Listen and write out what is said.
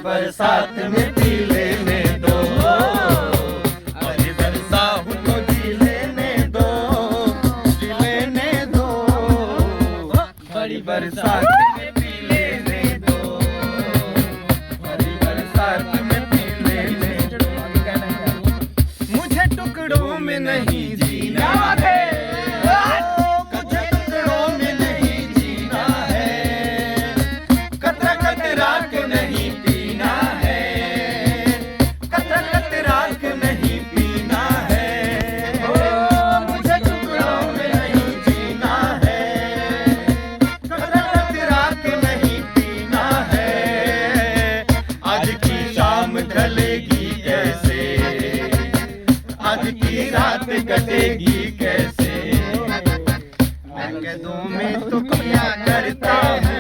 बरसात में पी लेने दो, अभी बरसा हूँ तो जी लेने दो, जी लेने दो, बड़ी बरसात में पी लेने दो, बड़ी बरसात में पी लेने दो। मुझे टुकड़ों में नहीं जीना है, मुझे टुकड़ों में नहीं जीना है, कतरा कतरा के नहीं पीना है, कतरा कतरा के नहीं पीना है, मुझे टुकड़ों में नहीं जीना है, कतरा कतरा के नहीं पीना है। आज की शाम ढलेगी कैसे, आज की रात कटेगी कैसे, मैं कदों में तो किया करता हूँ,